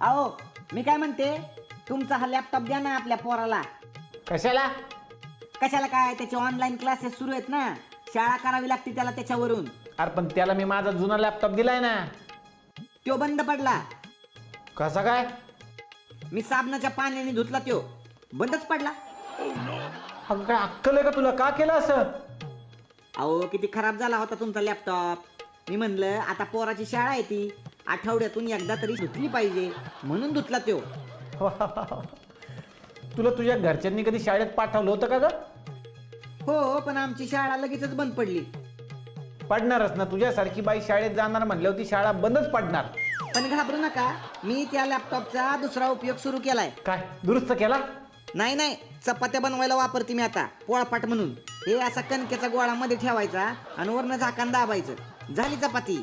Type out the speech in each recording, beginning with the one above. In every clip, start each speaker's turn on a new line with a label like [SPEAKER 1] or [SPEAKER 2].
[SPEAKER 1] अहो मी काय म्हणते, तुमचा हा लॅपटॉप द्या ना आपल्या पोराला.
[SPEAKER 2] कशाला?
[SPEAKER 1] कशाला काय, त्याचे ऑनलाईन क्लासेस सुरू आहेत ना, शाळा करावी लागते त्याला त्याच्यावरून.
[SPEAKER 2] अरे पण त्याला मी माझा जुना लॅपटॉप दिलाय ना.
[SPEAKER 1] तो बंद पडला.
[SPEAKER 2] कसा काय?
[SPEAKER 1] मी साबणाच्या पाण्याने धुतला, तो बंदच पडला.
[SPEAKER 2] अगं काय अक्कल आहे का तुला? का केलं असं?
[SPEAKER 1] अहो किती खराब झाला होता तुमचा लॅपटॉप. मी म्हणलं आता पोराची शाळा आहे ती, आठवड्यातून एकदा तरी धुतली पाहिजे म्हणून धुतला तो.
[SPEAKER 2] तुला तुझ्या घरच्यांनी कधी शाळेत पाठवलं होतं का ग?
[SPEAKER 1] हो, पण आमची शाळा लगेचच बंद पडली.
[SPEAKER 2] पडणारच ना, तुझ्यासारखी बाई शाळेत जाणार म्हणल्यावर ती शाळा बंदच पडणार.
[SPEAKER 1] पण घाबरू नका, मी त्या लॅपटॉपचा दुसरा उपयोग सुरू केलाय.
[SPEAKER 2] काय दुरुस्त केला?
[SPEAKER 1] नाही नाही, चपात्या बनवायला वापरते मी आता, पोळपाट म्हणून. हे असा कणकेचा गोळा मध्ये ठेवायचा आणि वरनं झाकण दाबायचं, झाली चपाती.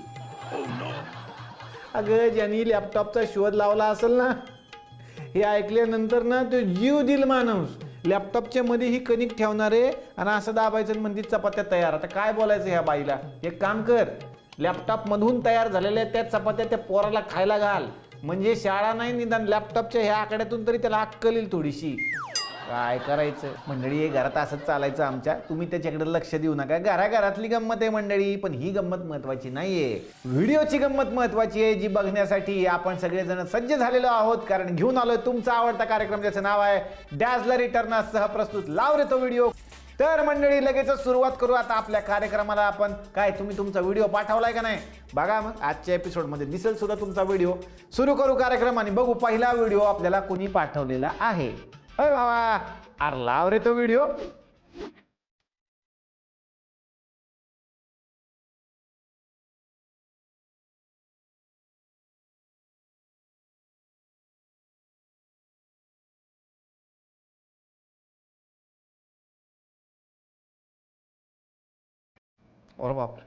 [SPEAKER 2] अगं ज्यांनी लॅपटॉपचा शोध लावला असेल ना, हे ऐकल्यानंतर ना तो जीव दिल माणूस. लॅपटॉपच्या मध्ये ही कणिक ठेवणारे आणि असं दाबायचं म्हणजे चपात्या तयार. आता काय बोलायचं ह्या बाईला? एक काम कर, लॅपटॉप मधून तयार झालेल्या त्या चपात्या त्या पोराला खायला घाल, म्हणजे शाळा नाही निदान लॅपटॉपच्या ह्या आकड्यातून तरी त्याला अक्कल येईल थोडीशी. काय करायचं मंडळी, हे घरात असंच चालायचं आमच्या. तुम्ही त्याच्याकडे लक्ष देऊ नका. घराघरातली गंमत आहे मंडळी, पण ही गंमत महत्वाची नाहीये. व्हिडिओची गंमत महत्वाची आहे, जी बघण्यासाठी आपण सगळेजण सज्ज झालेलो आहोत. कारण घेऊन आलोय तुमचा आवडता कार्यक्रम, ज्याचं नाव आहे डॅझलर रिटर्न, सहप्रस्तुत लाव रे तो व्हिडिओ. तर मंडळी लगेच सुरुवात करू आता आपल्या कार्यक्रमाला. आपण काय, तुम्ही तुमचा व्हिडिओ पाठवलाय का नाही बघा, मग आजच्या एपिसोडमध्ये दिसेल सुद्धा तुमचा व्हिडिओ. सुरू करू कार्यक्रम आणि बघू पहिला व्हिडिओ आपल्याला कोणी पाठवलेला आहे. अरे बाबा, अरे लाव रे तो व्हिडिओ. अरे बाप,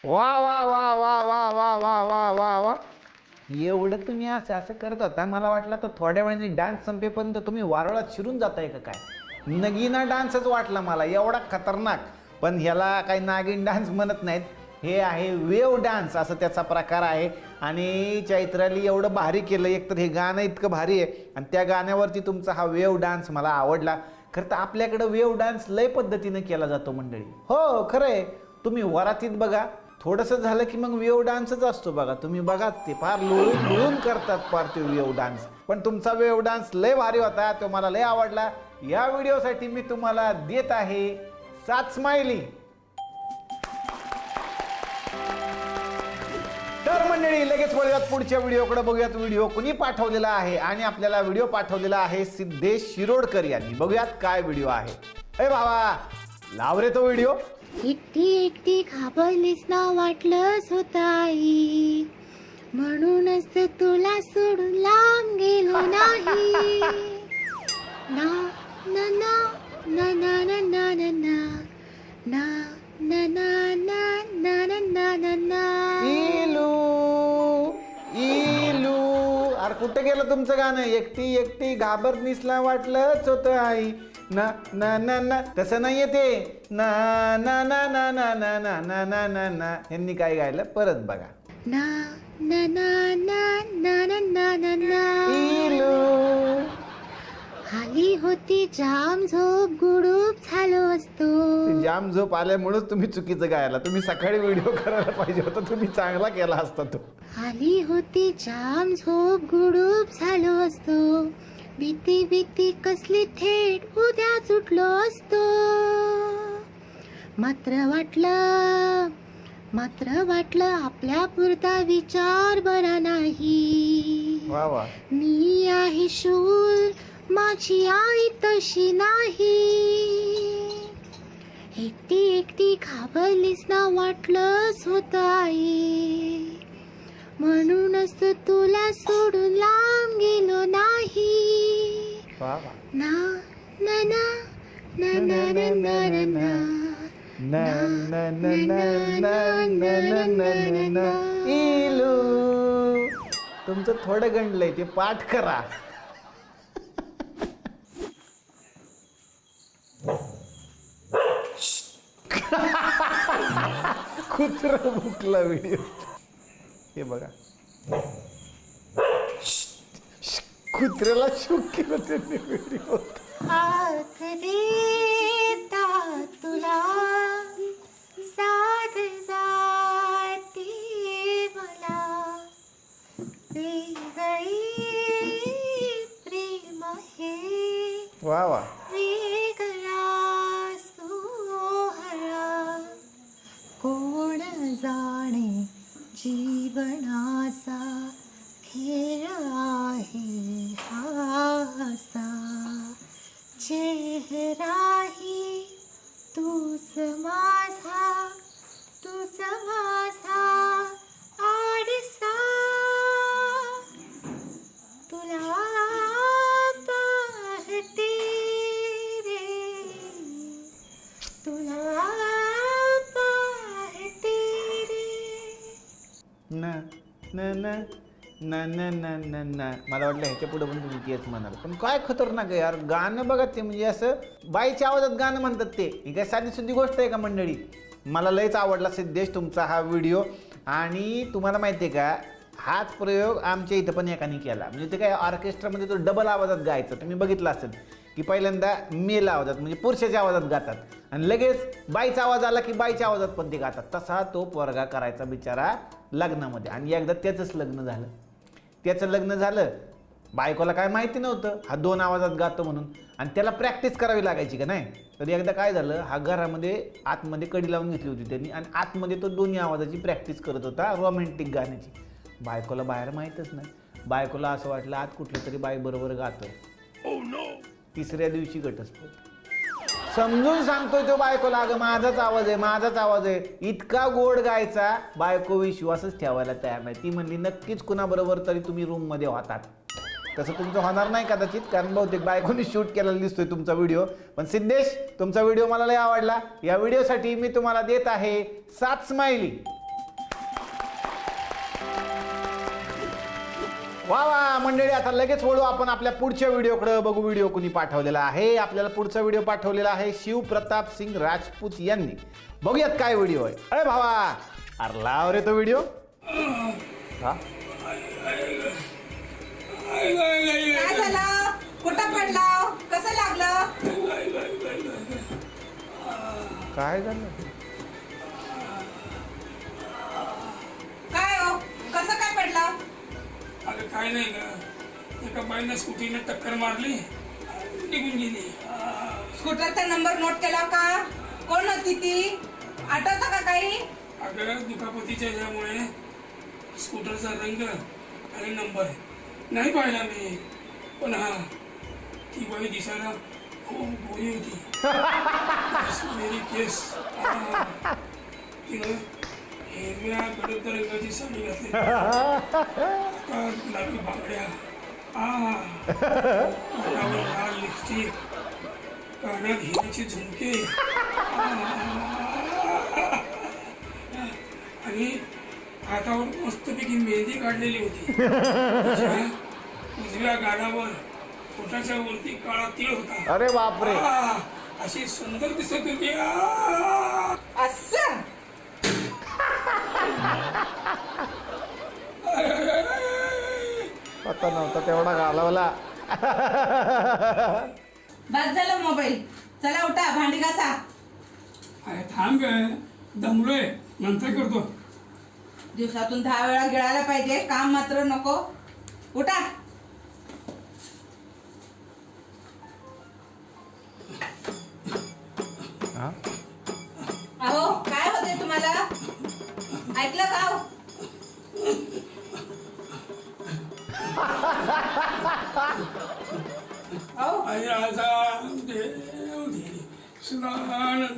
[SPEAKER 2] वा वा वा वा वा वा वा वा वा वा. एवढं तुम्ही असं असं करत होता, मला वाटलं तर थोड्या वेळाने डान्स संपेपर्यंत तुम्ही वारुळात शिरून जाताय का काय. नगीना डान्सच वाटला मला, एवढा खतरनाक. पण ह्याला काही नागिन डान्स म्हणत नाहीत, हे आहे वेव डान्स असं त्याचा प्रकार आहे. आणि चैत्राली एवढं भारी केलं, एकतर हे गाणं इतकं भारी आहे आणि त्या गाण्यावरती तुमचा हा वेव डान्स मला आवडला. खरं तर आपल्याकडं वेव डान्स लय पद्धतीनं केला जातो मंडळी. हो खरं आहे, तुम्ही वरातीत बघा, थोडंसं झालं की मग वेव डान्सच असतो बघा. तुम्ही बघा ते फार लुळून लुळून करतात फार ते वेव डान्स. पण तुमचा वेव डान्स लय भारी होता, तो मला लय आवडला. या व्हिडिओसाठी मी तुम्हाला देत आहे 7 स्माइली. तर मंडळी लगेच वळूयात पुढच्या व्हिडिओकडे, बघूयात व्हिडिओ कुणी पाठवलेला आहे. आणि आपल्याला व्हिडिओ पाठवलेला आहे सिद्धेश शिरोडकर यांनी. बघूयात काय व्हिडिओ आहे. अरे बाबा, लाव रे तो व्हिडिओ.
[SPEAKER 3] एकटी एकटी घाबरलीस ना, वाटलंच होतं आई, म्हणूनच तर तुला सोडून लांब गेलो नाही. ना ना ना ना ना ना ना ना ना ना ना ना ना ना ना ना ना.
[SPEAKER 2] इलू इलू, अरे कुठे गेलं तुमचं गाणं? एकटी एकटी घाबरलीसला वाटलंच होतं आई, ना ना ना ना. तसं नाहीये ते, ना ना ना ना ना ना ना ना ना ना ना. यांनी काय गायलं परत बघा.
[SPEAKER 3] ना ना ना ना ना ना ना ना ना.
[SPEAKER 2] इलू
[SPEAKER 3] खाली होती जाम झोप गुडूप झालो असतो.
[SPEAKER 2] ते जाम झोप आल्यामुळेच तुम्ही चुकीचं गायला. तुम्ही सकाळी व्हिडिओ करायला पाहिजे होता, तुम्ही चांगला केला असता तो.
[SPEAKER 3] खाली होती जाम झोप गुडूप झालो असतो. भीती भीती कसली थेट उद्या उठलो असतो. मात्र वाटलं आपल्या पुरता विचार बरा नाही.
[SPEAKER 2] वा वा.
[SPEAKER 3] मी आहे शूर माझी आई तशी नाही. एकटी एकटी घाबरलीस ना वाटलंच होत आई. म्हणूनच तर तुला सोडून लांब गेलो नाही.
[SPEAKER 2] वा वा.
[SPEAKER 3] ना ना ना ना ना ना ना ना
[SPEAKER 2] ना ना ना ना ना ना ना ना. इलू, तुमचं थोडं गंडलंय, ते पाठ करा. कुत्र भुकला व्हिडिओ. हे बघा, कुत्र्याला शूक केलं त्यांनी व्हिडिओ.
[SPEAKER 3] हात देता तुला साथ जाती मला. वेगळी प्रेम हे
[SPEAKER 2] वा वा.
[SPEAKER 3] वेगळा सोहळा. कोण जाणे जीवनाचा खेळ आहे हासा. चेहराही तूच माझा आरसा. तुला पाहते रे, तुला पाहते रे.
[SPEAKER 2] ना ना ना ना ना ना ना ना. मला वाटलं ह्याच्या पुढे पण तुम्ही तेच म्हणाल, पण काय खतरनाक आहे यार गाणं. बघा ते म्हणजे असं बाईच्या आवाजात गाणं म्हणतात. ते ही काय साधी सुद्धी गोष्ट आहे का मंडळी? मला लयच आवडला सिद्धेश तुमचा हा व्हिडिओ. आणि तुम्हाला माहिती आहे का, हाच प्रयोग आमच्या इथं पण एकाने केला. म्हणजे ते काय ऑर्केस्ट्रामध्ये तो डबल आवाजात गायचं. तुम्ही बघितलं असेल की पहिल्यांदा मेल आवाजात म्हणजे पुरुषाच्या आवाजात गातात, आणि लगेच बाईचा आवाज आला की बाईच्या आवाजात पण ते गातात. तसा तो पोरगा करायचा बिचारा लग्नामध्ये. आणि एकदा त्याचंच लग्न झालं. त्याचं लग्न झालं, बायकोला काय माहिती नव्हतं हा 2 आवाजात गातो म्हणून, आणि त्याला प्रॅक्टिस करावी लागायची का नाही. तर एकदा काय झालं, हा घरामध्ये आतमध्ये कडी लावून घेतली होती त्यांनी, आणि आतमध्ये तो दोन्ही आवाजाची प्रॅक्टिस करत होता रोमॅन्टिक गाण्याची. बायकोला बाहेर माहीतच नाही. बायकोला असं वाटलं आत कुठलं तरी बाई बरोबर गातोय. तिसऱ्या दिवशी घटस्फोट. समजून सांगतोय तो बायकोला, अगं माझाच आवाज आहे, माझाच आवाज आहे. इतका गोड गायचा, बायको विश्वासच ठेवायला तयार नाही. ती म्हणली नक्कीच कुणाबरोबर तरी तुम्ही रूममध्ये होतात. तसं तुमचं होणार नाही कदाचित, कारण बहुतेक बायकोनी शूट केलेला दिसतोय तुमचा व्हिडिओ. पण सिद्धेश, तुमचा व्हिडिओ मला लय आवडला. या व्हिडिओसाठी मी तुम्हाला देत आहे 7 स्माइली. वा वा मंडळी, आता लगेच वळू आपण आपल्या पुढच्या व्हिडिओकडे. बघू व्हिडिओ कुणी पाठवलेला आहे. आपल्याला पुढचा व्हिडिओ पाठवलेला आहे शिवप्रताप सिंग राजपूत यांनी. बघूयात काय व्हिडिओ आहे. अरे भावा, अरे लाव रे तो व्हिडिओ. हा,
[SPEAKER 4] काय झालं? कुठं पडला? कसं लागलं?
[SPEAKER 2] काय झालं?
[SPEAKER 4] काय हो? कसं काय पडला?
[SPEAKER 5] अगं काय नाही ग, एका बाईनं स्कूटीने टक्कर मारली, निघून गेली.
[SPEAKER 4] स्कूटरचा नंबर नोट केला का? कोण होती ती? आठवतं का काही?
[SPEAKER 5] अगं दुखापतीच्या ह्यामुळे स्कूटरचा रंग आणि नंबर नाही पाहिला मी, पण हा ती बाई दिसायला खूप गोरी होती. मेरी केस. तिनं हिरव्या गडद रंगाची साडी घातली, गुलाबी बांगड्या, लाल लिपस्टिक, कानात हिऱ्याची झुमके, आणि हातावर मस्तपैकी मेहंदी काढलेली होती. उजव्या गालावर पोटाच्या वरती काळा तीळ होता.
[SPEAKER 2] अरे बापरे,
[SPEAKER 5] अशी सुंदर दिसत होती.
[SPEAKER 4] असं
[SPEAKER 2] पत्ता नव्हता तेवढा घालवला.
[SPEAKER 4] बस झालं मोबाईल. चला उठा, भांडी घासा.
[SPEAKER 5] अरे थांब ग, दमलोय, नंतर करतो.
[SPEAKER 4] दिवसातून 10 वेळा गिळायला पाहिजे, काम मात्र नको. उठा. अहो काय होते तुम्हाला? ऐकलं का? अहो
[SPEAKER 5] राजा देव दे सुरानंदा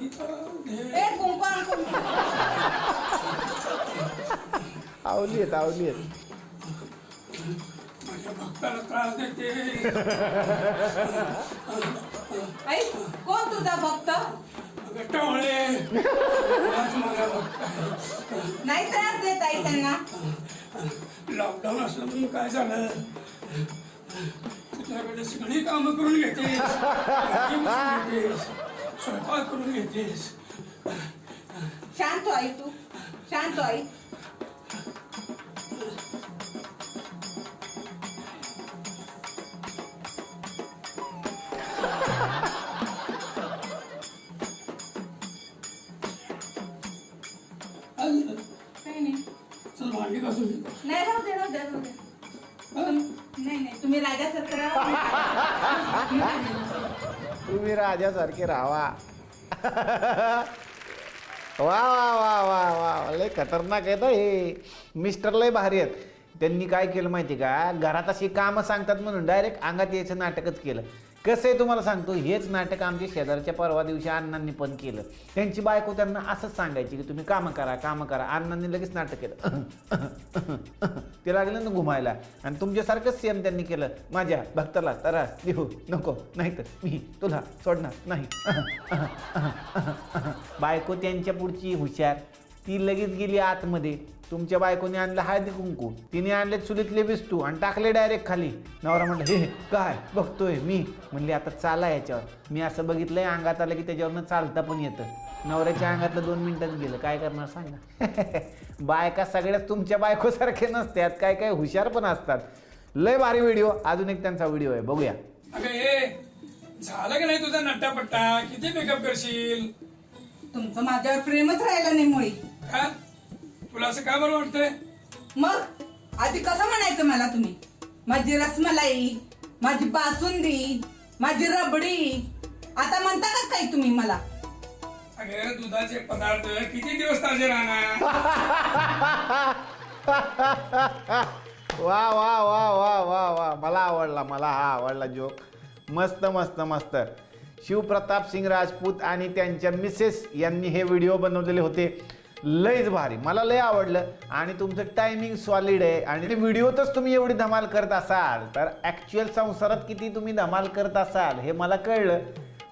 [SPEAKER 5] दे.
[SPEAKER 4] ए कुंकू.
[SPEAKER 2] आवली आहेत.
[SPEAKER 5] माझ्या भक्ताला त्रास देते.
[SPEAKER 4] ऐक, कोण तुझा भक्त?
[SPEAKER 5] टवळे माझा भक्त आहे.
[SPEAKER 4] नाही त्रास देत आई त्यांना.
[SPEAKER 5] लॉकडाऊन असलं म्हणून काय झालं, तुझ्याकडे सगळी कामं करून घेतेस, स्वयंपाक करून घेतेस.
[SPEAKER 4] शांत हो आई, तू शांत हो आई. काही नाही.
[SPEAKER 5] चल भांडी घासून घे.
[SPEAKER 4] नाही राहू दे. नाही तुम्ही राजासारखं राहा.
[SPEAKER 2] तुम्ही राजासारखे राहा. वा वा वा वा वा, लय खतरनाक आहेत हे मिस्टर, लय भारी आहेत. त्यांनी काय केलं माहिती का, घरात अशी कामं सांगतात म्हणून डायरेक्ट अंगात यायचं नाटकच केलं. कसं आहे तुम्हाला सांगतो, हेच नाटक आमच्या शेजारच्या परवा दिवशी अण्णांनी पण केलं. त्यांची बायको त्यांना असंच सांगायची की तुम्ही कामं करा. अण्णांनी लगेच नाटक केलं. ते लागलं ना घुमायला. आणि तुमच्यासारखंच सेम त्यांनी केलं. माझ्या भक्ताला त्रास देऊ नको, नाही तर मी तुला सोडणार नाही. बायको त्यांच्या पुढची हुशार, ती लगेच गेली आतमध्ये. तुमच्या बायकोने आणलं हळदी कुंकू, तिने आणले चुलीतले विस्तू आणि टाकले डायरेक्ट खाली. नवरा म्हटलं हे काय बघतोय मी. म्हणली आता चाला याच्यावर. मी असं बघितलंय, अंगात आलं की त्याच्यावरनं चालता पण येतं. नवऱ्याच्या अंगातलं 2 मिनिटात गेलं. काय करणार सांगा. बायका सगळ्याच तुमच्या बायकोसारखे नसतात, काय काय हुशार पण असतात. लय भारी व्हिडिओ. अजून एक त्यांचा व्हिडिओ आहे, बघूया.
[SPEAKER 5] अगं हे झालं की नाही तुझा नट्टापट्टा? किती मेकअप करशील?
[SPEAKER 4] तुमचं माझ्यावर प्रेमच राहिलं नाही मुळी.
[SPEAKER 5] का तुला असं का बरं वाटतंय?
[SPEAKER 4] मग आधी कसं म्हणायचं मला तुम्ही? माझी रसमलाई, माझी बासुंदी, माझी रबडी. आता म्हणता का काही तुम्ही मला?
[SPEAKER 5] अगं दुधाचे पदार्थ किती दिवस ताजे राहणार?
[SPEAKER 2] वा वा वा वा वा वा, मला हा आवडला जोक. मस्त. शिवप्रताप सिंग राजपूत आणि त्यांच्या मिसेस यांनी हे व्हिडिओ बनवलेले होते. लयच भारी, मला लय आवडलं. आणि तुमचं टायमिंग सॉलिड आहे. आणि व्हिडिओतच तुम्ही एवढी धमाल करत असाल तर ॲक्च्युअल संसारात किती तुम्ही धमाल करत असाल हे मला कळलं.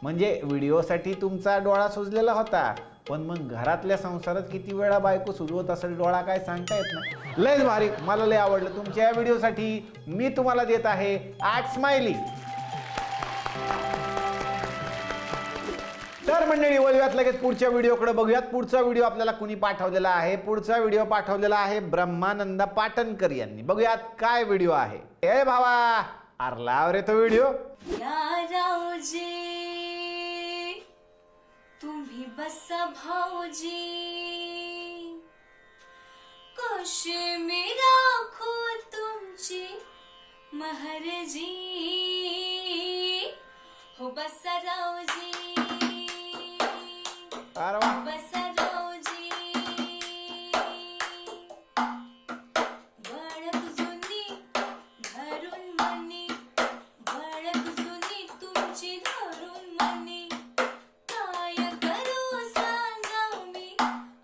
[SPEAKER 2] म्हणजे व्हिडिओसाठी तुमचा डोळा सुजलेला होता, पण मग घरातल्या संसारात किती वेळा बायको सुजवत असेल डोळा काय सांगता येत नाही. लयच भारी, मला लय आवडलं. तुमच्या या व्हिडिओसाठी मी तुम्हाला देत आहे 8 स्माइली. तर मंडळी, वळूयात लगेच पुढच्या व्हिडिओकडे. बघूयात पुढचा व्हिडिओ आपल्याला कुणी पाठवलेला आहे. पुढचा व्हिडिओ पाठवलेला आहे ब्रह्मानंदा पाटणकर यांनी. बघूयात काय व्हिडिओ आहे. ए भावा, आरलाव रे तो व्हिडिओ.
[SPEAKER 6] राऊजी तुम्ही बसा भाऊजी, कशी मी राखू तुमची महरजी. हो बसा राऊजी,
[SPEAKER 2] अरे वा.
[SPEAKER 6] बसा राऊजी. वळख जुनी धरून मनी, वळख जुनी तुमची धरून मनी. काय करू सांगा मी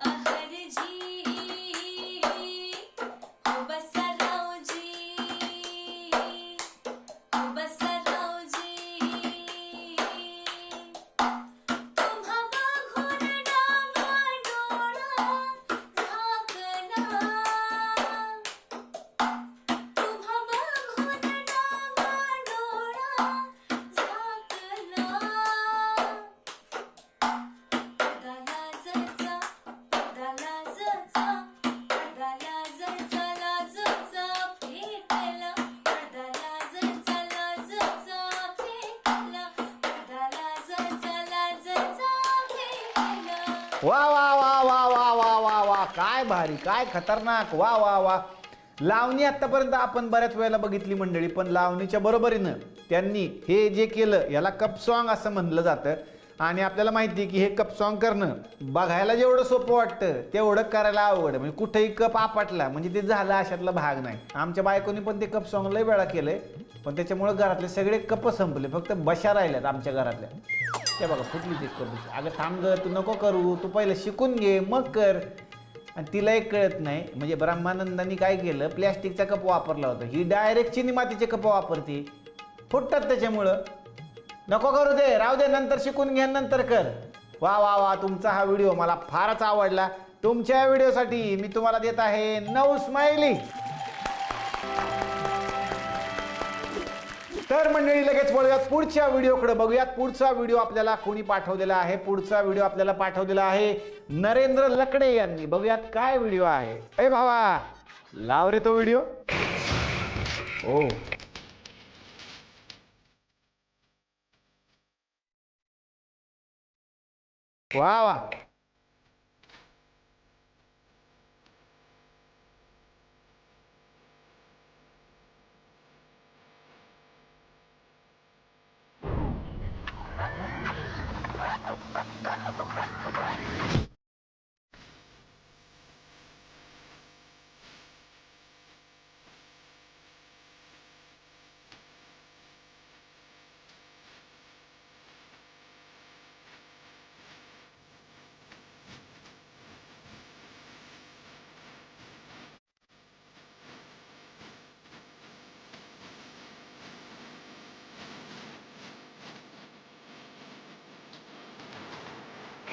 [SPEAKER 6] अहरजी. हो बसा राऊजी, हो बसा राऊजी. तुम्हा बघून
[SPEAKER 2] वा वा वा वा वा वा वा वा, काय भारी, काय खतरनाक, वा वा वा. लावणी आतापर्यंत आपण बऱ्याच वेळेला बघितली मंडळी, पण लावणीच्या बरोबरीनं त्यांनी हे जे केलं याला कप सॉन्ग असं म्हणलं जातं. आणि आपल्याला माहिती आहे की हे कप सॉन्ग करणं बघायला जेवढं सोपं वाटतं तेवढं करायला अवघड. म्हणजे कुठेही कप आपटला म्हणजे ते झालं अशातला भाग नाही. आमच्या बायकोनी पण ते कप सॉन्ग लय वेळा केलंय, पण त्याच्यामुळे घरातले सगळे कप संपले, फक्त बशा राहिल्यात आमच्या घरातल्या. ते बघा फुटली ते कप. अगं थांब ग, तू नको करू, तू पहिलं शिकून घे मग कर. आणि तिला एक कळत नाही, म्हणजे ब्रह्मानंदांनी काय केलं, प्लॅस्टिकचा कप वापरला होता, ही डायरेक्ट चिनी मातीचे कप वापरते, फुटतात त्याच्यामुळं. नको करू दे, राहू दे, नंतर शिकून घ्या, नंतर कर. वा वा वा, तुमचा हा व्हिडिओ मला फारच आवडला. तुमच्या व्हिडिओसाठी मी तुम्हाला देत आहे 9 स्माइली. तर मंडळी लगेच वळूयात पुढच्या व्हिडिओकडे, बघूयात पुढचा व्हिडिओ आपल्याला कोणी पाठवलेला आहे. पुढचा व्हिडिओ आपल्याला पाठवलेला आहे नरेंद्र लकडे यांनी. बघूयात काय व्हिडिओ आहे. ए भावा, लाव रे तो व्हिडिओ. ओ वा वा.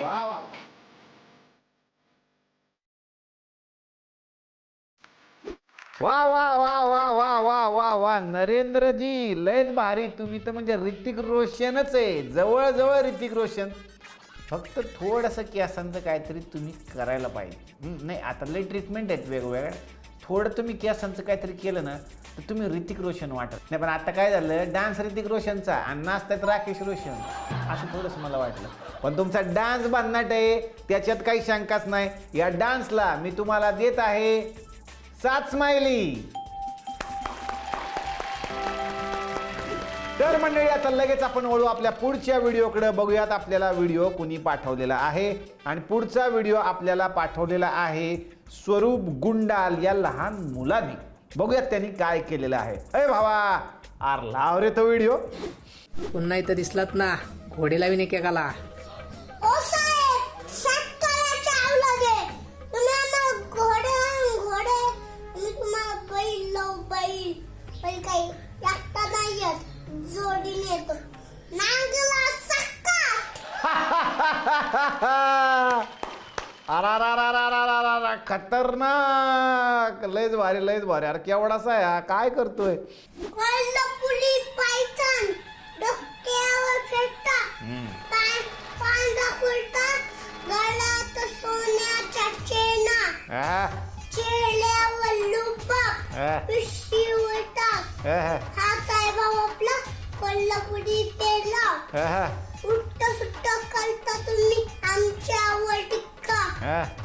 [SPEAKER 2] वा वा. वा वा वा वा वा वा वा वा, नरेंद्रजी लयच भारी. तुम्ही तर म्हणजे ऋतिक रोशनच आहे, जवळ जवळ ऋतिक रोशन. फक्त थोडंसं केसांचं काहीतरी तुम्ही करायला पाहिजे. नाही आता लय ट्रीटमेंट आहेत वेगवेगळ्या, थोडं तुम्ही केसांचं काहीतरी केलं ना तर तुम्ही ऋतिक रोशन वाटत नाही. पण आता काय झालं, डान्स ऋतिक रोशनचा आणि नाचतात राकेश रोशन, असं थोडंसं मला वाटलं. पण तुमचा डान्स भन्नाट आहे, त्याच्यात काही शंकाच नाही. या डान्सला मी तुम्हाला देत आहे 7 स्माइली. तर मंडळी आता लगेच आपण वळू आपल्या पुढच्या व्हिडिओकडे. बघूयात आपल्याला व्हिडिओ कुणी पाठवलेला आहे. आणि पुढचा व्हिडिओ आपल्याला पाठवलेला आहे स्वरूप गुंडाल या लहान मुलाने. बघूयात त्यांनी काय केलेलं आहे. अरे भावा, आर लाव रे तो व्हिडिओ.
[SPEAKER 7] पुन्हा इथं दिसलात ना, घोडे लावीन एकेकाला.
[SPEAKER 3] ओ साहेब, शेतकऱ्याच्या औलादे, तुम्ही आम्हाला घोडे, मी तुम्हाला बैल लावू, बैल काही एकटा नाही येत, जोडीने येतो. नांगला सक्का.
[SPEAKER 2] अरा खतरनाक, लयच भारी, लयच भारी. अरे केवढासा आहे हा, काय करतोय.
[SPEAKER 3] कोल्हापुरी पायथन, डोक्यावर फेटा, पांढरा कुर्ता, गळ्यात सोन्याच्या चेना, चेहऱ्यावर लुपाप, पिशवीवर टाक. हाच आहे भाऊ आपला कोल्हापुरी पेला. उठ्ठ सुट्ट करता तुम्ही आमच्यावर टिक्का.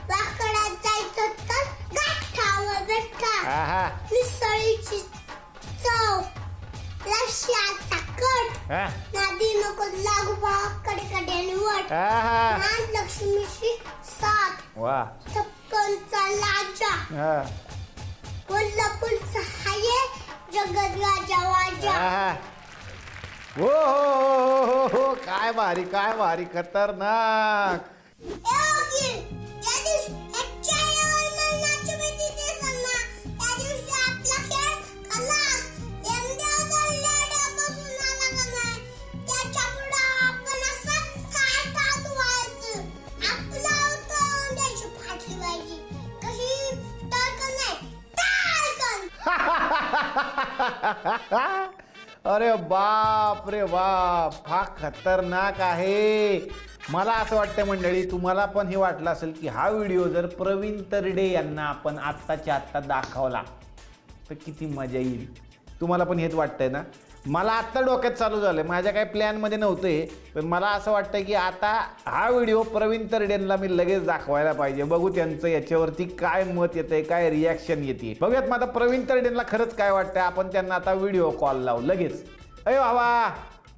[SPEAKER 3] वाकड्यात जायचं तर गाठावर बेठा. मिसळीची चव, रश्याचा कट, नादी नको लागू भावा कडकड्याने वट. लक्ष्मीची साथ, छप्पनचा लाजा, कोल्हापूरचा हाये जगत राजा वाजा.
[SPEAKER 2] हो हो हो हो, काय भारी, काय भारी, खतरनाक. अरे बाप रे बाप, हा खतरनाक आहे. मला असं वाटतं मंडळी, तुम्हाला पण हे वाटलं असेल की हा व्हिडिओ जर प्रवीण तरडे यांना आपण आत्ताच्या आत्ता दाखवला तर किती मजा येईल. तुम्हाला पण हेच वाटतंय ना. मला आत्ता डोक्यात चालू झालं, माझ्या काही प्लॅनमध्ये नव्हतं हे, पण मला असं वाटतं की आता हा व्हिडिओ प्रवीण तरडेंना मी लगेच दाखवायला पाहिजे. बघू त्यांचं याच्यावरती काय मत येतंय, काय रिॲक्शन येते. बघूयात मग आता प्रवीण तरडेंना खरंच काय वाटतं. आपण त्यांना आता व्हिडिओ कॉल लावू लगेच. अय बाबा,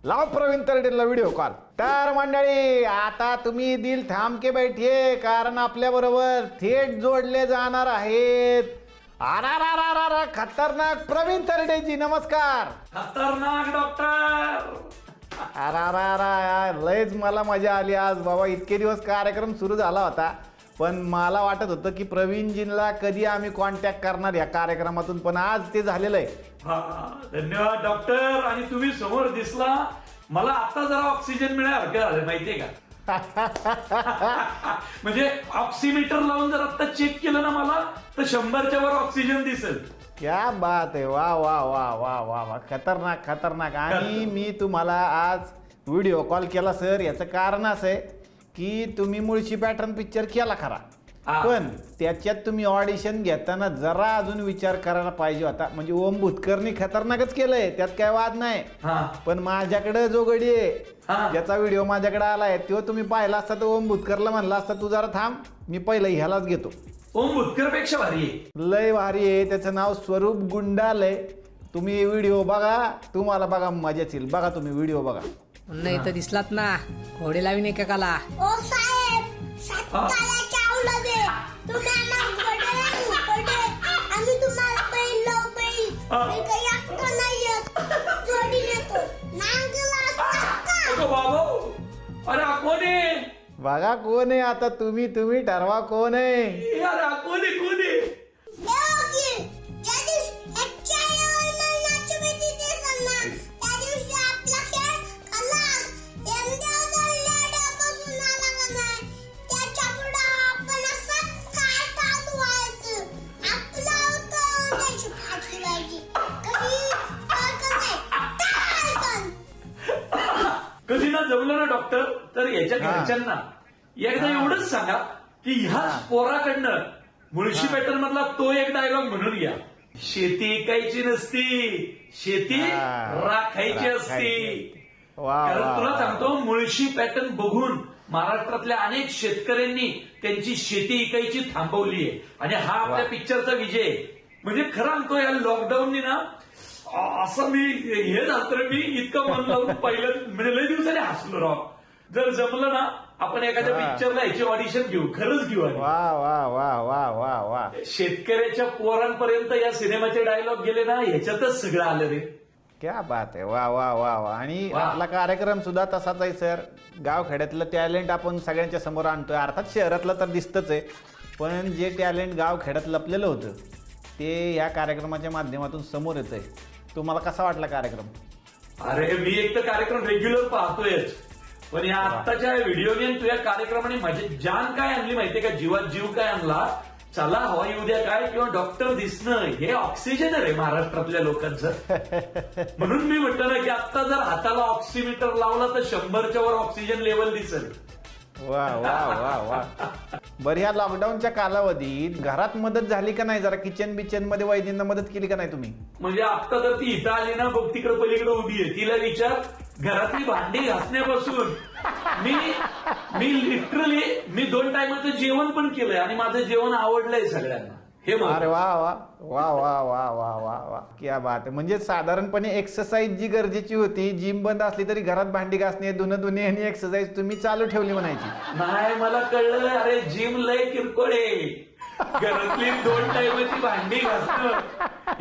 [SPEAKER 2] लाव प्रवीण तरडेंना व्हिडिओ कॉल. तर मंडळी, आता तुम्ही दिल थांब के बैठिये, कारण आपल्या बरोबर थेट जोडले जाणार आहेत आरा खतरनाक प्रवीण तरडेजी. नमस्कार.
[SPEAKER 8] खतरनाक डॉक्टर.
[SPEAKER 2] अरा लयच मला मजा आली आज बाबा. इतके दिवस कार्यक्रम सुरू झाला होता, पण मला वाटत होतं की प्रवीणजींना कधी आम्ही कॉन्टॅक्ट करणार या कार्यक्रमातून, पण आज ते झालेलं आहे.
[SPEAKER 8] धन्यवाद डॉक्टर. आणि तुम्ही समोर दिसला, मला आता जरा ऑक्सिजन मिळाल्यासारखं झालं माहितीये का. म्हणजे ऑक्सिमीटर लावून जर आता चेक केलं ना मला, तर 100च्या वर ऑक्सिजन दिसेल.
[SPEAKER 2] क्या बात आहे. वा वा वा वा वा वा, खतरनाक खतरनाक. आणि मी तुम्हाला आज व्हिडिओ कॉल केला सर, याचं कारण असं आहे की तुम्ही मुळशी पॅटर्न पिक्चर केला खरा, पण त्याच्यात तुम्ही ऑडिशन घेताना जरा अजून विचार करायला पाहिजे होता. म्हणजे ओम भूतकरनी खतरनाकच केलंय, त्यात काय वाद नाही, पण माझ्याकडे जो गडी आहे, ज्याचा व्हिडिओ माझ्याकडे आलाय, तो तुम्ही पाहिला असता तर ओम भूतकरला म्हणला असता तू जरा थांब, मी पहिलं ह्यालाच घेतो.
[SPEAKER 8] ओम भूतकर पेक्षा भारी आहे.
[SPEAKER 2] लय भारी आहे. त्याचं नाव स्वरूप गुंडाल आहे. तुम्ही व्हिडिओ बघा, तुम्हाला बघा मजाच येईल. बघा तुम्ही व्हिडिओ बघा.
[SPEAKER 7] पुन्हा इथं दिसलात ना, घोडे लावीन एकेकाला.
[SPEAKER 3] ओ साहेब, सत्ताला चावलं दे. तुम्ही आम्ही तुम्हाला बैल मी काही अक्का नाही येत. जोडी नेतो नांगला सक्का.
[SPEAKER 8] बाबा, अरे हा कोण आहे?
[SPEAKER 2] बघा कोण आहे आता. तुम्ही ठरवा कोण आहे.
[SPEAKER 8] अरे हा कोण आहे, कोण आहे? कधी ना जमलं ना डॉक्टर, तर याच्या घरच्यांना एकदा एवढंच सांगा की ह्याच पोराकडनं मुळशी पॅटर्न मधला तो एक डायलॉग म्हणून घ्या. शेती ऐकायची नसती, शेती राखायची असती. कारण तुला सांगतो, मुळशी पॅटर्न बघून महाराष्ट्रातल्या अनेक शेतकऱ्यांनी त्यांची शेती इकायची थांबवली आहे, आणि हा आपल्या पिक्चरचा विजय आहे. म्हणजे खरं सांगतो, या लॉकडाऊननी ना असं मी हे झालं तर मी इतकं मन लावून पहिलं म्हणजे लय दिवसाने हसलो राव. जर जमलं ना, आपण एखाद्या पिक्चरला याची ऑडिशन घेऊ, खरंच घेऊ.
[SPEAKER 2] वा वा वा वा वा वा.
[SPEAKER 8] शेतकऱ्याच्या पोरांपर्यंत या सिनेमाचे डायलॉग गेले ना, ह्याच्यातच सगळं आलं रे.
[SPEAKER 2] क्या बात आहे. वा वा वा वा. आणि आपला कार्यक्रम सुद्धा तसाच आहे सर. गावखेड्यातलं टॅलेंट आपण सगळ्यांच्या समोर आणतोय. अर्थात शहरातलं तर दिसतच आहे, पण जे टॅलेंट गावखेड्यात लपलेलं होतं ते या कार्यक्रमाच्या माध्यमातून समोर येत आहे. तुम्हाला कसा वाटला कार्यक्रम?
[SPEAKER 8] अरे मी एक तर कार्यक्रम रेग्युलर पाहतोयच, पण या आत्ताच्या व्हिडिओने तुझ्या कार्यक्रमाने माझी जान काय आणली माहितीये का, जीवात जीव काय आणला. चला हवा येऊ द्या काय, किंवा डॉक्टर दिसणं, हे ऑक्सिजन आहे महाराष्ट्रातल्या लोकांचं. म्हणून मी म्हटलं ना की आता जर हाताला ऑक्सिमीटर लावला तर 100च्या वर ऑक्सिजन लेवल दिसेल.
[SPEAKER 2] वा वा वा वा. बरं, ह्या लॉकडाऊनच्या कालावधीत घरात मदत झाली का नाही? जरा किचन बिचन मध्ये वैद्यांना मदत केली का नाही तुम्ही?
[SPEAKER 8] म्हणजे आता जर ती इथं आली ना, बघ तिकडे पलीकडे उभी आहे, तिला विचार घरातली भांडी घासण्यापासून मी लिटरली 2 टायमाचं जेवण पण केलंय, आणि माझं जेवण आवडलंय सगळ्यांना. हे
[SPEAKER 2] अरे वा वा वा वा वा वा वा वा. क्या बात आहे. म्हणजे साधारणपणे एक्सरसाइज जी गरजेची होती, जिम बंद असली तरी घरात भांडी घासणे, धुणे आणि एक्सरसाइज तुम्ही चालू ठेवली म्हणायची.
[SPEAKER 8] नाही, मला कळलं. अरे जिम लय किरकोळ आहे, घरातली 2 टायमाची भांडी घासणं.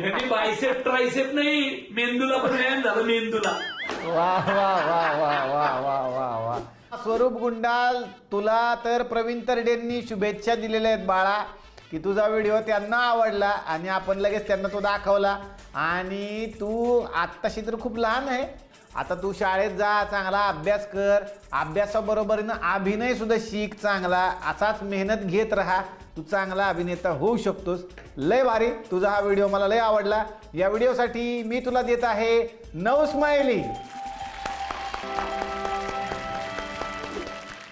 [SPEAKER 8] यांनी बायसेप ट्रायसेप नाही, मेंदूला पण व्यायाम झाला, मेंदूला.
[SPEAKER 2] वा वा वा वा वा वा वा वा. स्वरूप गुंडाल, तुला तर प्रवीण तरडेंनी शुभेच्छा दिलेल्या आहेत बाळा, की तुझा व्हिडिओ त्यांना आवडला आणि आपण लगेच त्यांना तो दाखवला. आणि तू आत्ताशी तर खूप लहान आहे, आता तू शाळेत जा, चांगला अभ्यास कर, अभ्यासाबरोबरीनं अभिनय सुद्धा शिक चांगला. असाच मेहनत घेत राहा, तू चांगला अभिनेता होऊ शकतोस. लय भारी, तुझा हा व्हिडिओ मला लय आवडला. या व्हिडिओसाठी मी तुला देत आहे 9 स्माइली.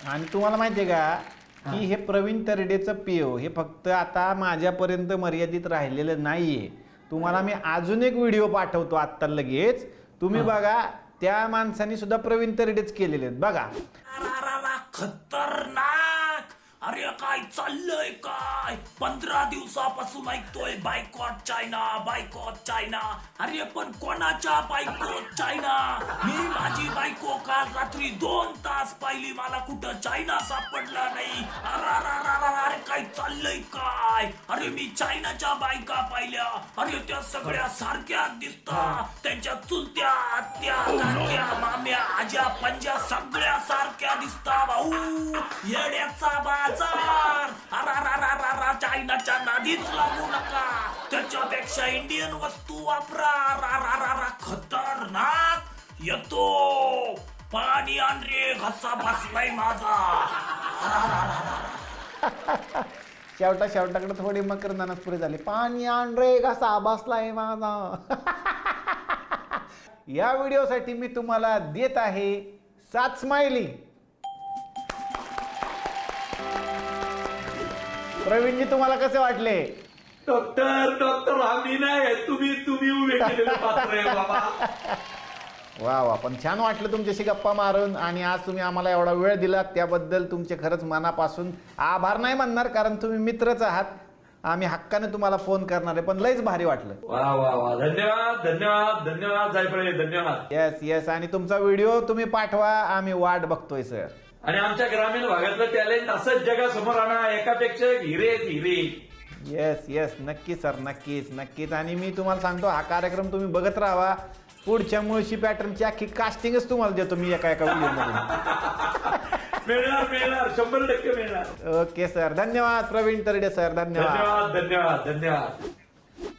[SPEAKER 2] आणि तुम्हाला माहिती आहे का की हे प्रवीण तरडेचं पेव हे फक्त आता माझ्यापर्यंत मर्यादित राहिलेलं नाहीये. तुम्हाला मी अजून एक व्हिडिओ पाठवतो आत्ता लगेच. तुम्ही बघा त्या माणसाने सुद्धा प्रवीण तरडेच केलेले आहेत बघा.
[SPEAKER 8] खतरनाक. अरे काय चाललंय काय? 15 दिवसापासून ऐकतोय बायकॉट चायना, बायकॉट चायना. अरे पण कोणाच्या बायकॉट चायना? मी माझी बायको काल रात्री 2 तास पाहिली, मला कुठं चायना सापडला नाही. अरे काय चाललंय काय? अरे मी चायनाच्या बायका पाहिल्या. अरे त्या सगळ्या सारख्या दिसतात. त्यांच्या चुलत्या, आत्या, काक्या, माम्या, आज्या, पंज्या सगळ्या सारख्या दिसतात. भाऊ येड्याचा बाजार. चायनाच्या नादीच लागू नका. त्याच्यापेक्षा इंडियन वस्तू वापरा. खतरनाक. येतो पाणी आण रे, घसा बसलाय माझा.
[SPEAKER 2] शेवटाकडे थोडी मकरंदानाच पुरे झाले. पाणी आण रे घसा बसलाय माझा. या व्हिडिओसाठी मी तुम्हाला देत आहे 7 स्माइली. प्रवीणजी तुम्हाला कसे वाटले?
[SPEAKER 8] डॉक्टर आम्ही नाही, तुम्ही उभे केलेले पात्र आहे बाबा.
[SPEAKER 2] वा पण छान वाटलं तुमच्याशी गप्पा मारून. आणि आज तुम्ही आम्हाला एवढा वेळ दिला त्याबद्दल तुमचे खरंच मनापासून आभार नाही म्हणणार, कारण तुम्ही मित्रच आहात. आम्ही हक्काने तुम्हाला फोन करणार आहे, पण लयच भारी वाटलं.
[SPEAKER 8] वा धन्यवाद जायफळे, धन्यवाद.
[SPEAKER 2] येस. आणि तुमचा व्हिडिओ तुम्ही पाठवा, आम्ही वाट बघतोय सर.
[SPEAKER 8] आणि आमच्या ग्रामीण भागातलं टॅलेंट असंच जगासमोर आणा. एकापेक्षा एक हिरे.
[SPEAKER 2] येस नक्कीच सर, नक्कीच. आणि मी तुम्हाला सांगतो, हा कार्यक्रम तुम्ही बघत राहा. पुढच्या मुळशी पॅटर्नची अख्खी कास्टिंगच तुम्हाला देतो मी एका व्हिडिओ मध्ये.
[SPEAKER 8] मिळणार 100% मिळणार.
[SPEAKER 2] ओके सर, धन्यवाद प्रवीण तरडे सर,
[SPEAKER 8] धन्यवाद.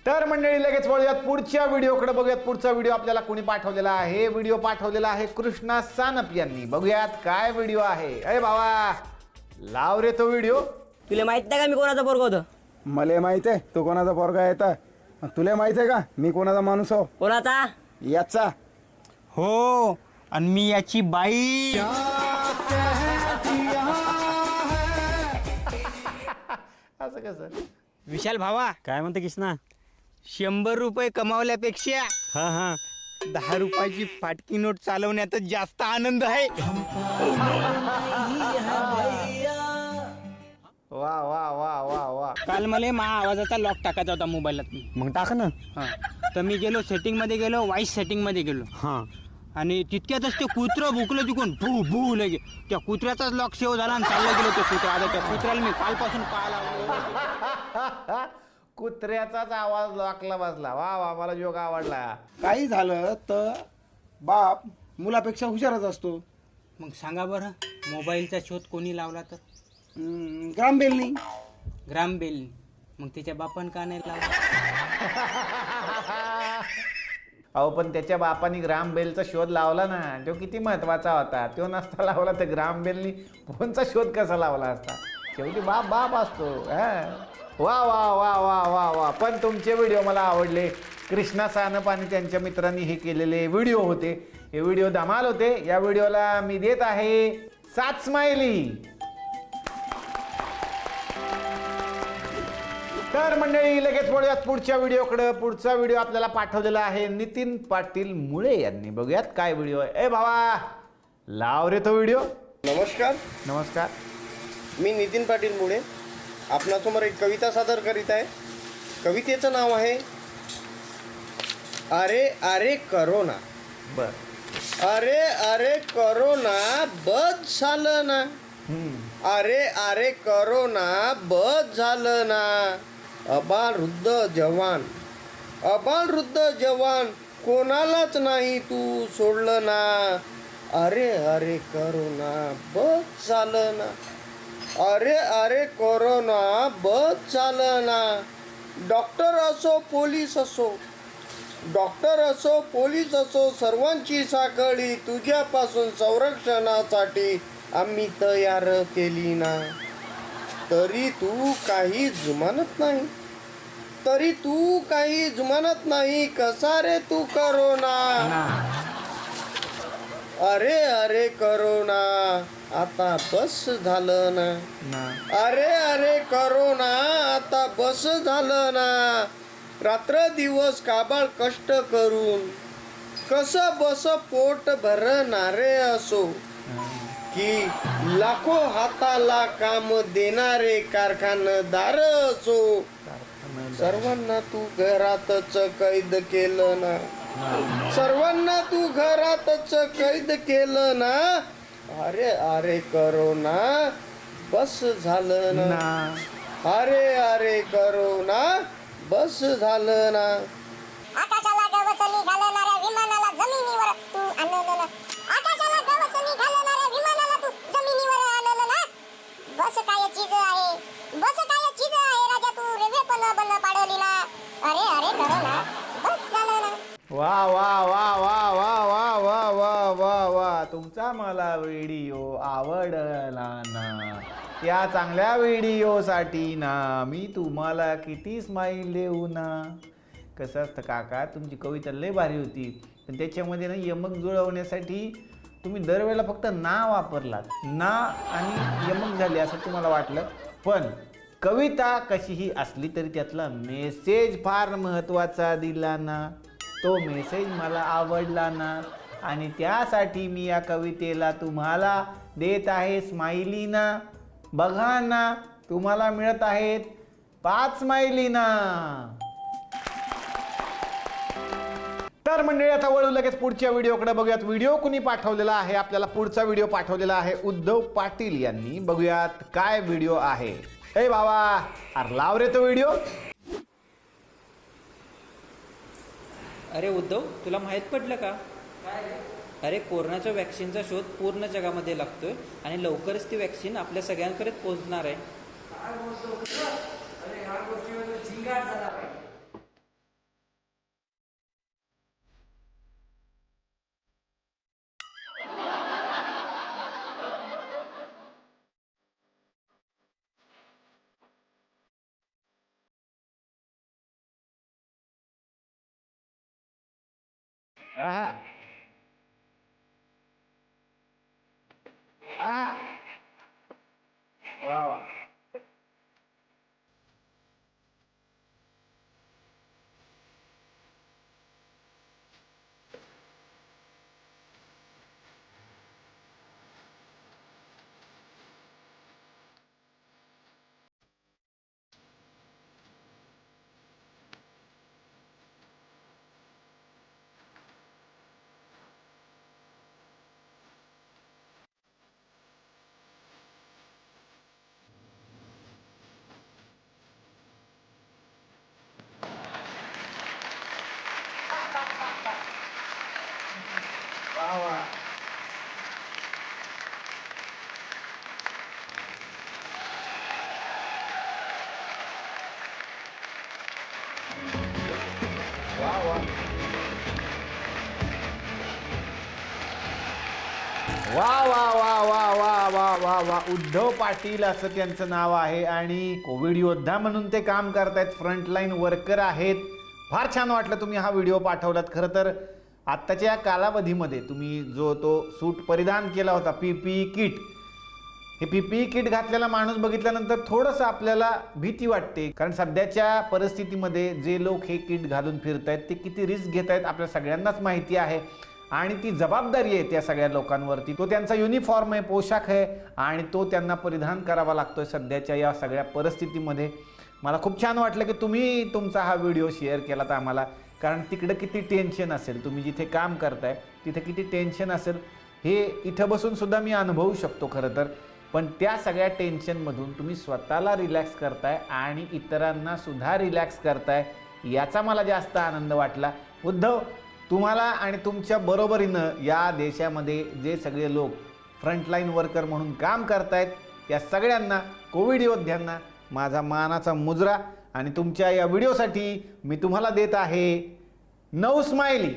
[SPEAKER 2] तर मंडळी लगेच वळूयात पुढच्या व्हिडिओकडे. बघूयात पुढचा व्हिडिओ आपल्याला कोणी पाठवलेला आहे. व्हिडिओ पाठवलेला आहे कृष्णा सानप यांनी. बघूयात काय व्हिडिओ आहे. अरे भावा लाव रे तो व्हिडिओ.
[SPEAKER 9] तुला माहित नाही का मी कोणाचा पोरगा होतो?
[SPEAKER 10] मला माहित आहे तो कोणाचा पोरगा आहे तर. तुला माहित आहे का मी कोणाचा माणूस हो?
[SPEAKER 9] कोणाचा?
[SPEAKER 10] याचा.
[SPEAKER 9] हो, आणि मी याची बाई.
[SPEAKER 2] असं कसं?
[SPEAKER 9] विशाल भावा काय म्हणते किसना, 100 रुपये कमावल्यापेक्षा 10 रुपयाची फाटकी नोट चालवण्यातच जास्त आनंद आहे.
[SPEAKER 2] वा.
[SPEAKER 9] काल मला आवाजाचा लॉक टाकायचा होता मोबाईलात. मग टाक ना. तर मी गेलो सेटिंग मध्ये गेलो, व्हॉइस सेटिंग मध्ये गेलो. आणि तितक्यातच ते कुत्रं भुकलं तिकून भू लगे. त्या कुत्र्याचाच लॉक सेव्ह झाला आणि चाललं गेलो ते कुत्रा. आता त्या कुत्र्याला मी कालपासून पाहायला.
[SPEAKER 2] कुत्र्याचाच आवाज लॉकला बसला. वा मला जोक आवडला.
[SPEAKER 10] काही झालं तर बाप मुलापेक्षा हुशारच असतो.
[SPEAKER 9] मग सांगा बरं, मोबाईलचा शोध कोणी लावला तर?
[SPEAKER 10] ग्रामबेलनी.
[SPEAKER 9] ग्रामबेल. मग तिच्या बापान का नाही लावला?
[SPEAKER 2] अहो पण त्याच्या बापानी ग्रामबेलचा शोध लावला ना. तो किती महत्वाचा होता. तो नसता लावला तर ग्रामबेलनी फोनचा शोध कसा लावला असता. शेवटी बाप असतो. वा. पण तुमचे व्हिडिओ मला आवडले. कृष्णा सानप आणि त्यांच्या मित्रांनी हे केलेले व्हिडिओ होते. हे व्हिडिओ धमाल होते. या व्हिडिओला मी देत आहे 7 स्माइली. तर मंडळी लगेच वळूयात पुढच्या व्हिडिओकडे. पुढचा व्हिडिओ आपल्याला पाठवलेला आहे नितीन पाटील मुळे यांनी. बघूयात काय व्हिडिओ आहे. ए भावा लाव रे तो व्हिडिओ.
[SPEAKER 10] नमस्कार. मी नितीन पाटील मुळे आपणासमोर एक कविता सादर करीत आहे. कवितेचं नाव आहे अरे करोना.
[SPEAKER 2] बर.
[SPEAKER 10] अरे करोना बस झालं ना. अरे करोना बस झालं ना. अबाल वृद्ध जवान कोणालाच नाही तू सोडलं ना. अरे करोना बस झालं ना. अरे कोरोना बस झालं ना. डॉक्टर असो पोलीस असो सर्वांची साखळी तुझ्यापासून संरक्षणासाठी आम्ही तयार केली ना. तरी तू काही जुमानत नाही. कसा रे तू करोना. अरे करोना आता बस झालं ना. अरे करोना आता बस झालं ना. रात्र दिवस काबाळ कष्ट करून कसं बस पोट भरणारे असो की लाखो हाताला काम देणारे कारखानदार असो, सर्वांना तू घरातच कैद केलं ना, सर्वांना तू घरातच कैद केलं ना. अरे अरे करोना बस झालं ना, अरे अरे करोना बस झालं ना.
[SPEAKER 11] आकाशाला गवस निघालणाऱ्या विमानाला जमिनीवर तू आणलं ना, आकाशाला गवस निघालणाऱ्या विमानाला तू जमिनीवर आणलं ना. बस काय चीज आहे, बस काय चीज आहे राजा, तू रेल्वे पण बंद पाडली ना. अरे अरे करो ना बस झालं ना.
[SPEAKER 2] वा वा वा वा वा वा वा वा वा वा, तुमचा मला व्हिडिओ आवडला ना. या चांगल्या व्हिडिओसाठी ना मी तुम्हाला किती स्माईल देऊ ना. कसं असतं काका, तुमची कविता लय भारी होती, पण त्याच्यामध्ये ना यमक जुळवण्यासाठी तुम्ही दरवेळेला फक्त ना वापरलात. ना आणि यमक झाली असं तुम्हाला वाटलं, पण कविता कशीही असली तरी त्यातला मेसेज फार महत्त्वाचा दिला ना. तो मेसेज मला आवडला ना, आणि त्यासाठी मी या कवितेला तुम्हाला देत आहे स्माइली ना. बघा ना, तुम्हाला मिळत आहेत 5 स्माइली ना. तर मंडळी, आता वळू लगेच पुढच्या व्हिडिओकडे बघूयात. व्हिडिओ कुणी पाठवलेला आहे आपल्याला? पुढचा व्हिडिओ पाठवलेला आहे उद्धव पाटील यांनी. बघूयात काय व्हिडिओ आहे. ए बाबा, अरे लाव रे तो व्हिडिओ.
[SPEAKER 12] अरे उद्धव, तुला माहीत पडलं का? अरे कोरोनाच्या वॅक्सिनचा शोध पूर्ण जगामध्ये लागतोय आणि लवकरच ती वॅक्सिन आपल्या सगळ्यांपर्यंत पोहोचणार आहे.
[SPEAKER 2] वा वा वा वा वा वा वा वा, उद्धव पाटील असं त्यांचं नाव आहे आणि कोविड योद्धा म्हणून ते काम करतायत, फ्रंटलाईन वर्कर आहेत. फार छान वाटलं तुम्ही हा व्हिडिओ पाठवलात. खरं तर आत्ताच्या कालावधीमध्ये तुम्ही जो तो सूट परिधान केला होता, PPE किट, हे PPE किट घातलेला माणूस बघितल्यानंतर थोडंसं आपल्याला भीती वाटते. कारण सध्याच्या परिस्थितीमध्ये जे लोक हे किट घालून फिरतायत ते किती रिस्क घेत आहेत आपल्या सगळ्यांनाच माहिती आहे, आणि ती जबाबदारी आहे त्या सगळ्या लोकांवरती. तो त्यांचा युनिफॉर्म आहे, पोशाख आहे, आणि तो त्यांना परिधान करावा लागतोय सध्याच्या या सगळ्या परिस्थितीमध्ये. मला खूप छान वाटलं की तुम्ही तुमचा हा व्हिडिओ शेअर केलात आम्हाला, कारण तिकडं किती टेन्शन असेल, तुम्ही जिथे काम करताय तिथे किती टेन्शन असेल हे इथं बसून सुद्धा मी अनुभवू शकतो खरं तर. पण त्या सगळ्या टेन्शनमधून तुम्ही स्वतःला रिलॅक्स करताय आणि इतरांना सुद्धा रिलॅक्स करताय, याचा मला जास्त आनंद वाटला. उद्धव, तुम्हाला आणि तुमच्या बरोबरीनं या देशामध्ये जे सगळे लोक फ्रंटलाईन वर्कर म्हणून काम करतायत त्या सगळ्यांना, कोविड योद्ध्यांना माझा मानाचा मुजरा. आणि तुमच्या या व्हिडिओसाठी मी तुम्हाला देत आहे 9 स्माइली.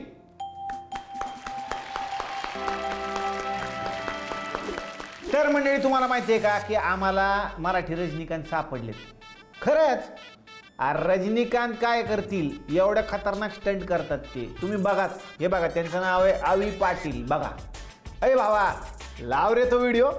[SPEAKER 2] तर मंडळी, तुम्हाला माहिती आहे का की आम्हाला मराठी रजनीकांत सापडलेत. खरंच रजनीकांत काय करतील, एवढं खतरनाक स्टंट करतात ते. तुम्ही बघाच, हे बघा, त्यांचं नाव आहे आवी पाटील. बघा, अरे भावा, लाव रे तो व्हिडिओ.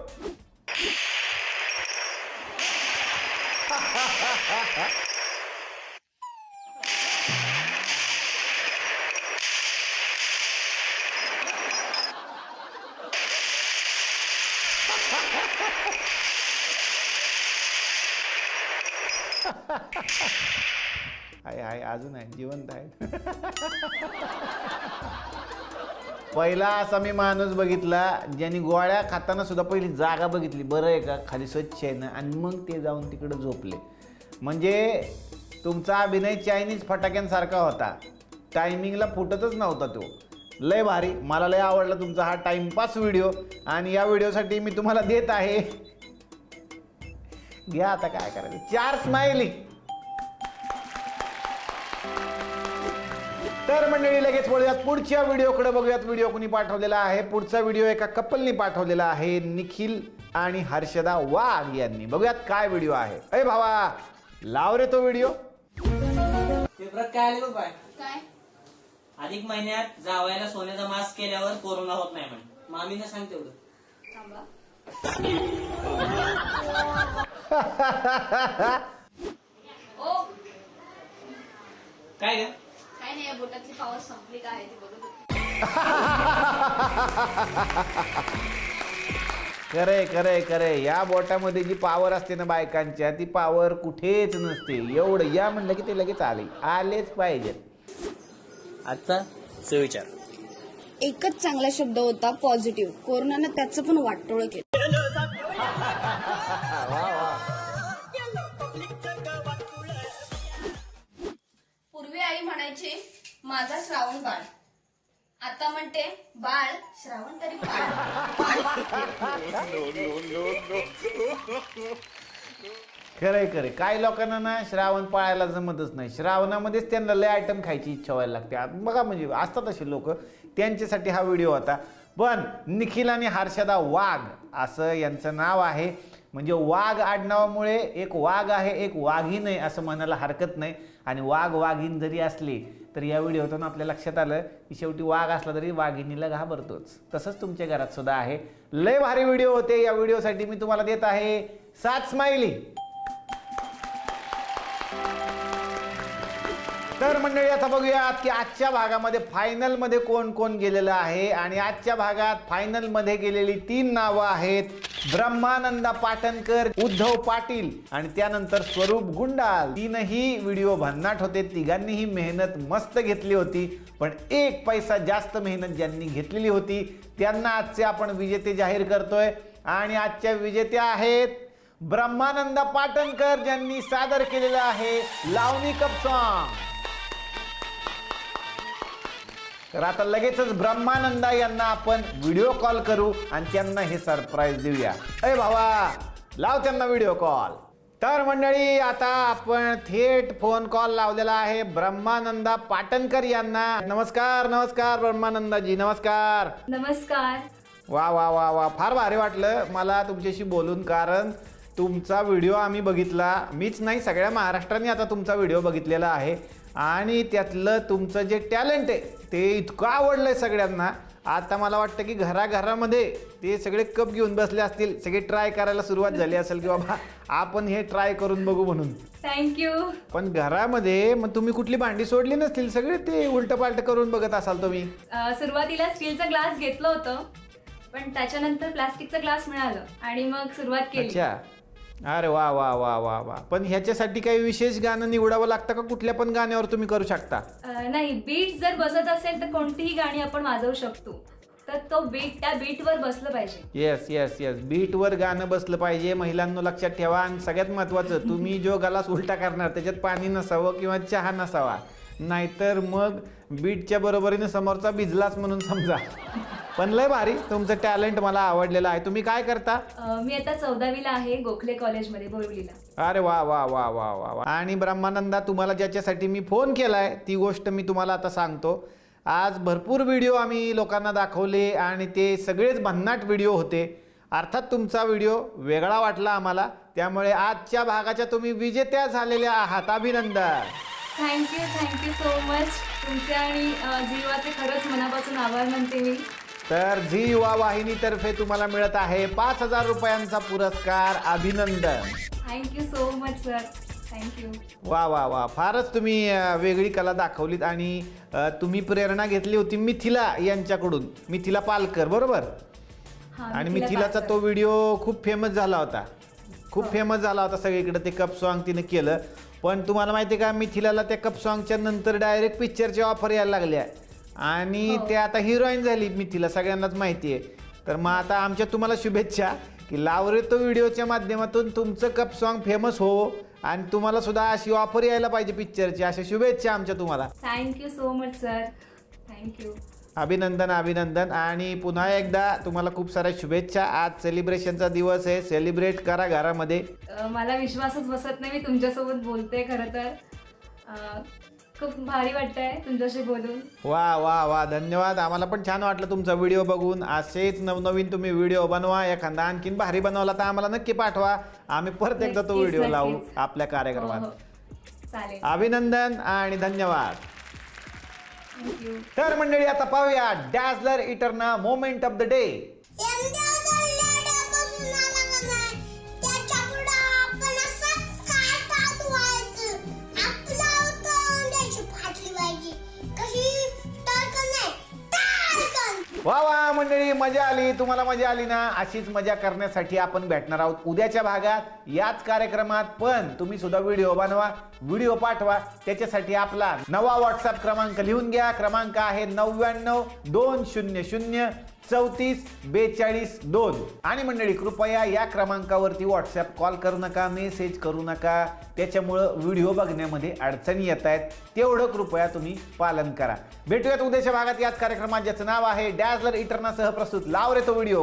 [SPEAKER 2] आहे अजून आहे, जिवंत आहे. पहिला असा मी माणूस बघितला ज्यांनी गोळ्या खाताना सुद्धा पहिली जागा बघितली, बरं आहे का खाली स्वच्छ आहे ना, आणि मग ते जाऊन तिकडे झोपले. म्हणजे तुमचा अभिनय चायनीज फटाक्यांसारखा होता, टायमिंगला फुटतच नव्हता तो. लय भारी, मला लय आवडला तुमचा हा टाइमपास व्हिडिओ. आणि या व्हिडिओसाठी मी तुम्हाला देत आहे, घ्या आता काय करायचं, 4 स्माइली. तर मंडळी लगेच वळूयात पुढच्या व्हिडिओकडे, बघूयात व्हिडिओ कुणी पाठवलेला आहे. पुढचा व्हिडिओ एका कपलनी पाठवलेला आहे, निखिल आणि हर्षदा वाघ यांनी. बघूयात काय व्हिडिओ आहे. अरे भावा लाव रे तो व्हिडिओ.
[SPEAKER 13] पेपरात काय आले बाबा?
[SPEAKER 14] काय?
[SPEAKER 13] अधिक महिन्यात जावयाला सोन्याचा मास्क केल्यावर कोरोना होत नाही म्हणे. मामीने सांग तेवढं.
[SPEAKER 14] ओ
[SPEAKER 13] काय ग?
[SPEAKER 14] काय नाही, बोटातली पावर संपली का आहे ती बघत होती.
[SPEAKER 2] खरे खरे खरे, या बोटामध्ये जी पावर असते ना बायकांच्या, ती पावर कुठेच नसते. एवढं या म्हणलं की ते लगेच आलेच पाहिजेत.
[SPEAKER 13] आजचा सुविचार
[SPEAKER 14] एकच चांगला शब्द होता, पॉझिटिव्ह. कोरोनानं त्याचं पण वाटोळं केलं. पूर्वी आई म्हणायची माझा श्रावण बाळ, आता म्हणते बाळ श्रावण तरी
[SPEAKER 2] खरे खरे, काही लोकांना ना श्रावण पाळायला जमतच नाही. श्रावणामध्येच त्यांना लय आयटम खायची इच्छा व्हायला लागते. बघा म्हणजे असतात असे लोक, त्यांच्यासाठी हा व्हिडिओ होता. पण निखिल आणि हर्षदा वाघ असं यांचं नाव आहे. म्हणजे वाघ आडनावामुळे एक वाघ आहे, एक वाघीण आहे असं म्हणायला हरकत नाही. आणि वाघ वाघीण जरी असली तर या व्हिडिओतून आपल्या लक्षात आलं की शेवटी वाघ असला तरी वाघिणीला घाबरतोच. तसंच तुमच्या घरात सुद्धा आहे. लय भारी व्हिडिओ होते. या व्हिडिओसाठी मी तुम्हाला देत आहे 7 स्माइली. तर मंडळी आता बघूयात की आजच्या भागामध्ये फायनलमध्ये कोण कोण गेलेलं आहे. आणि आजच्या भागात फायनलमध्ये गेलेली 3 नावं आहेत, ब्रह्मानंदा पाटणकर, उद्धव पाटील आणि त्यानंतर स्वरूप गुंडाल. 3ही व्हिडिओ भन्नाट होते. तिघांनीही मेहनत मस्त घेतली होती. पण 1 पैसा जास्त मेहनत ज्यांनी घेतलेली होती त्यांना आजचे आपण विजेते जाहीर करतोय. आणि आजच्या विजेत्या आहेत ब्रह्मानंदा पाटणकर, ज्यांनी सादर केलेलं आहे लावणी कप सॉन्ग. तर आता लगेचच ब्रह्मानंदा यांना आपण व्हिडिओ कॉल करू आणि त्यांना हे सरप्राईज देऊया. अरे भावा लाव त्यांना व्हिडिओ कॉल. तर मंडळी आता आपण थेट फोन कॉल लावलेला आहे ब्रह्मानंदा पाटणकर यांना. नमस्कार नमस्कार ब्रह्मानंदाजी, नमस्कार.
[SPEAKER 14] नमस्कार.
[SPEAKER 2] वा वा वा वा, फार भारी वाटलं मला तुमच्याशी बोलून. कारण तुमचा व्हिडिओ आम्ही बघितला, मीच नाही सगळ्या महाराष्ट्राने आता तुमचा व्हिडिओ बघितलेला आहे. आणि त्यातलं तुमचं जे टॅलेंट आहे ते इतकं आवडलंय सगळ्यांना. आता मला वाटतं की घराघरामध्ये ते सगळे कप घेऊन बसले असतील, सगळे ट्राय करायला सुरुवात झाली असेल की बाबा आपण हे ट्राय करून बघू म्हणून.
[SPEAKER 14] थँक्यू.
[SPEAKER 2] पण घरामध्ये मग तुम्ही कुठली भांडी सोडली नसतील, सगळे ते उलट पालट करून बघत असाल तुम्ही.
[SPEAKER 14] सुरुवातीला स्टीलचा ग्लास घेतलं होतं, पण त्याच्यानंतर प्लास्टिकचा ग्लास मिळालं आणि मग सुरुवात केली.
[SPEAKER 2] अच्छा, अरे वा वा वा वा वा. पण ह्याच्यासाठी काही विशेष गाणं निवडावं लागतं का कुठल्या पण गाण्यावर तुम्ही करू शकता?
[SPEAKER 14] नाही, बीट जर बसत असेल तर कोणतीही गाणी आपण वाजवू शकतो. तर तो बीट त्या बीटवर बसलं पाहिजे.
[SPEAKER 2] येस येस येस, बीटवर गाणं बसलं पाहिजे. महिलांनो लक्षात ठेवा. आणि सगळ्यात महत्वाचं, तुम्ही जो गलास उलटा करणार त्याच्यात पाणी नसावं किंवा चहा नसावा, नाहीतर मग बीटच्या बरोबरीने समोरचा भिजलाच म्हणून समजा. पण लय भारी तुमचं टॅलेंट मला आवडलेलं आहे. तुम्ही काय करता?
[SPEAKER 14] मी आता 14वीला आहे, गोखले कॉलेजमध्ये बोरिवलीला.
[SPEAKER 2] अरे वा वा वा वा वा वा. आणि ब्रह्मानंदा तुम्हाला ज्याच्यासाठी मी फोन केलाय ती गोष्ट मी तुम्हाला आता सांगतो. आज भरपूर व्हिडिओ आम्ही लोकांना दाखवले आणि ते सगळेच भन्नाट व्हिडिओ होते. अर्थात तुमचा व्हिडिओ वेगळा वाटला आम्हाला, त्यामुळे आजच्या भागाच्या तुम्ही विजेत्या झालेल्या आहात. अभिनंदन.
[SPEAKER 14] Thank you so much. तुमचे आणि जीवाचे खरंच मनापासून आभार मानते मी.
[SPEAKER 2] तर झी युवा वाहिनीतर्फे तुम्हाला मिळत आहे 5,000 रुपयांचा पुरस्कार. अभिनंदन.
[SPEAKER 14] Thank you so much sir. Thank you.
[SPEAKER 2] वा वा वा, फारच तुम्ही वेगळी कला दाखवलीत. आणि तुम्ही प्रेरणा घेतली होती मिथिला यांच्याकडून, मिथिला पालकर बरोबर. आणि मिथिलाचा तो व्हिडिओ खूप फेमस झाला होता. खूप फेमस झाला होता सगळीकडे ते कप सॉन्ग तिने केलं. पण तुम्हाला माहिती आहे का, मिथिलाला त्या कप सॉन्गच्या नंतर डायरेक्ट पिक्चरची ऑफर यायला लागल्या आणि ते आता हिरोईन झाली मिथिला, सगळ्यांनाच माहिती आहे. तर मग आता आमच्या तुम्हाला शुभेच्छा की लाव रे तो व्हिडिओच्या माध्यमातून तुमचं कप सॉन्ग फेमस हो आणि तुम्हाला सुद्धा अशी ऑफर यायला पाहिजे पिक्चरची. अशा शुभेच्छा आमच्या तुम्हाला.
[SPEAKER 14] Thank you so much sir, thank you.
[SPEAKER 2] अभिनंदन अभिनंदन. आणि पुन्हा एकदा तुम्हाला खूप साऱ्या शुभेच्छा. आज सेलिब्रेशनचा दिवस आहे, सेलिब्रेट करा घरामध्ये.
[SPEAKER 14] मला विश्वासच बसत नाही मी तुमच्यासोबत बोलते. खरं तर खूप भारी वाटतंय तुमच्याशी बोलून.
[SPEAKER 2] वा वा वा, धन्यवाद. आम्हाला पण छान वाटलं तुमचा व्हिडिओ बघून. असेच नवनवीन तुम्ही व्हिडिओ बनवा, एखादा आणखीन भारी बनवला तर आम्हाला नक्की पाठवा. आम्ही परत एकदा तो व्हिडिओ लावू आपल्या कार्यक्रमात.
[SPEAKER 14] चालेल.
[SPEAKER 2] अभिनंदन आणि धन्यवाद. तर मंडळी आता पाहूया डॅझलर इटरना मोमेंट ऑफ द डे. वा वा मंडळी, मजा आली. तुम्हाला मजा आली ना? अशीच मजा करण्यासाठी आपण भेटणार आहोत उद्याच्या भागात याच कार्यक्रमात. पण तुम्ही सुद्धा व्हिडिओ बनवा, व्हिडिओ पाठवा. त्याच्यासाठी आपला नवा व्हॉट्सअप क्रमांक लिहून घ्या. क्रमांक आहे 99-200-34-42. आणि मंडळी कृपया या क्रमांकावरती व्हॉट्सअप कॉल करू नका, मेसेज करू नका. त्याच्यामुळं व्हिडिओ बघण्यामध्ये अडचणी येत आहेत. तेवढं कृपया तुम्ही पालन करा. भेटूयात उद्याच्या भागात याच कार्यक्रमात, ज्याचं नाव आहे डॅझलर इटरना सह प्रस्तुत लाव रे तो व्हिडिओ.